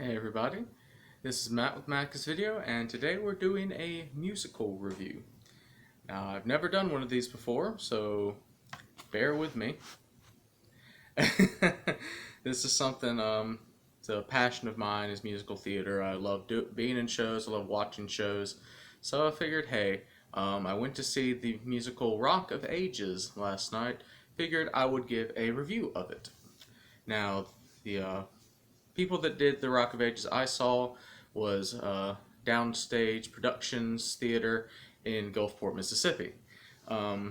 Hey everybody, this is Matt with Mac's Video, and today we're doing a musical review. Now, I've never done one of these before, so bear with me. This is something, it's a passion of mine is musical theater. I love being in shows, I love watching shows. So I figured, hey, I went to see the musical Rock of Ages last night. Figured I would give a review of it. Now, the people that did the Rock of Ages I saw was Downstage Productions Theater in Gulfport, Mississippi.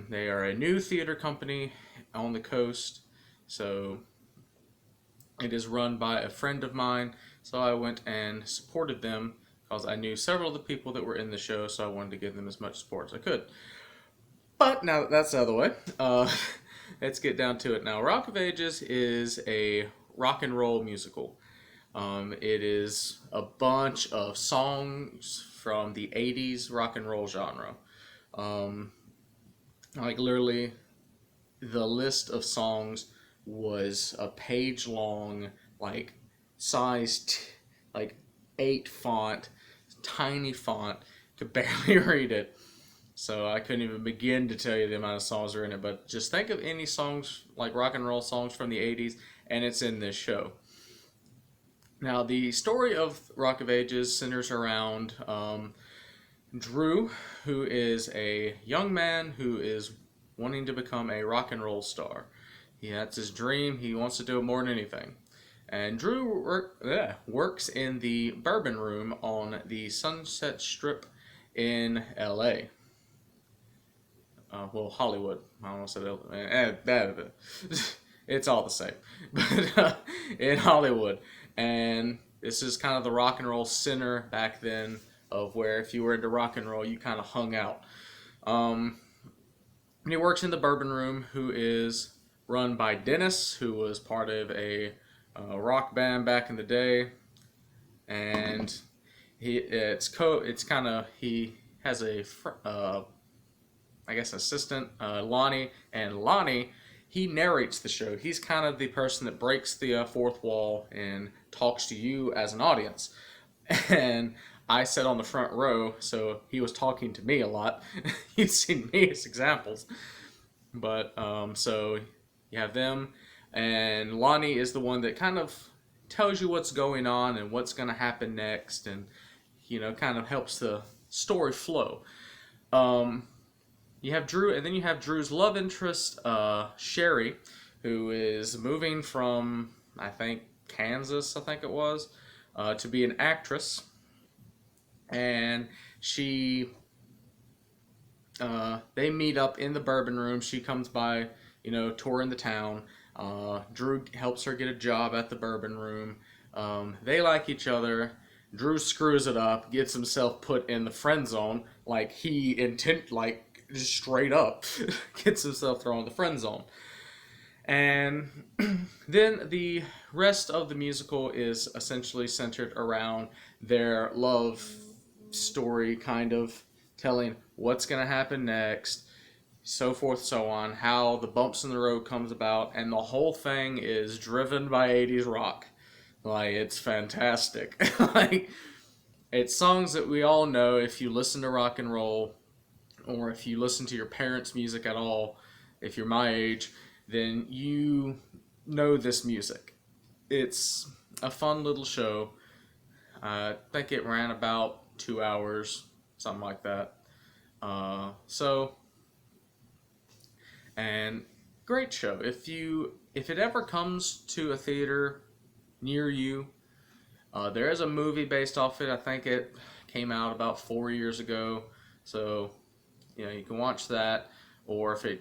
They are a new theater company on the coast, so it is run by a friend of mine. So I went and supported them because I knew several of the people that were in the show, so I wanted to give them as much support as I could. But now that that's out of the way, let's get down to it. Now, Rock of Ages is a rock and roll musical. It is a bunch of songs from the 80s rock and roll genre. Um, like literally, the list of songs was a page long, like sized, like 8 font, tiny font. Could barely read it. So I couldn't even begin to tell you the amount of songs are in it. But just think of any songs, like rock and roll songs from the 80s, and it's in this show. Now, the story of Rock of Ages centers around Drew, who is a young man who is wanting to become a rock and roll star. That's his dream. He wants to do it more than anything. And Drew works in the Bourbon Room on the Sunset Strip in LA. Well, Hollywood. I almost said LA. It's all the same. But in Hollywood. And this is kind of the rock and roll center back then of where if you were into rock and roll, you kind of hung out. And he works in the Bourbon Room, who is run by Dennis, who was part of a rock band back in the day. And he has a I guess assistant, Lonnie, and Lonnie, he narrates the show. He's kind of the person that breaks the fourth wall and talks to you as an audience. And I sat on the front row, so he was talking to me a lot. You've seen me as examples. But so you have them, and Lonnie is the one that kind of tells you what's going on and what's going to happen next, and kind of helps the story flow. You have Drew, and then you have Drew's love interest, Sherry, who is moving from, I think, Kansas, I think it was, to be an actress. And they meet up in the Bourbon Room. She comes by, touring the town. Drew helps her get a job at the Bourbon Room. They like each other. Drew screws it up, gets himself put in the friend zone, like just straight up gets himself thrown in the friend zone. And then the rest of the musical is essentially centered around their love story, kind of telling what's going to happen next, so forth, so on, how the bumps in the road comes about, and the whole thing is driven by 80s rock. Like, it's fantastic. Like, it's songs that we all know if you listen to rock and roll, or if you listen to your parents' music at all, if you're my age, then you know this music. It's a fun little show. I think it ran about 2 hours, something like that. And great show. If it ever comes to a theater near you, there is a movie based off it. I think it came out about 4 years ago. So you can watch that, or if a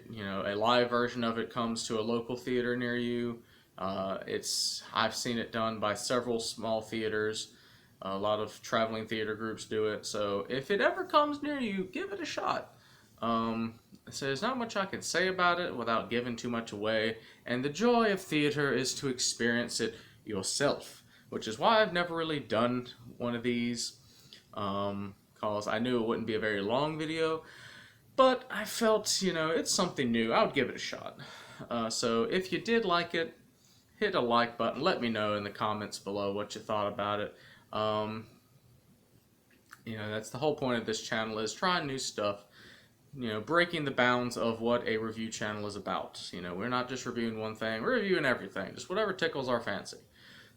live version of it comes to a local theater near you, I've seen it done by several small theaters. A lot of traveling theater groups do it. So if it ever comes near you, give it a shot. So there's not much I can say about it without giving too much away. And the joy of theater is to experience it yourself, which is why I've never really done one of these, because I knew it wouldn't be a very long video. But I felt, it's something new. I would give it a shot. So if you did like it, hit a like button. Let me know in the comments below what you thought about it. That's the whole point of this channel, is trying new stuff. Breaking the bounds of what a review channel is about. We're not just reviewing one thing, we're reviewing everything, just whatever tickles our fancy.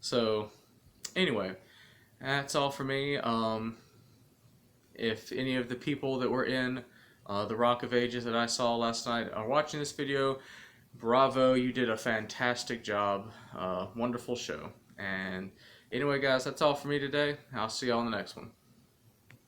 So, anyway, that's all for me. If any of the people that were in the Rock of Ages that I saw last night are watching this video, bravo, you did a fantastic job. Wonderful show. And anyway, guys, that's all for me today. I'll see you all in the next one.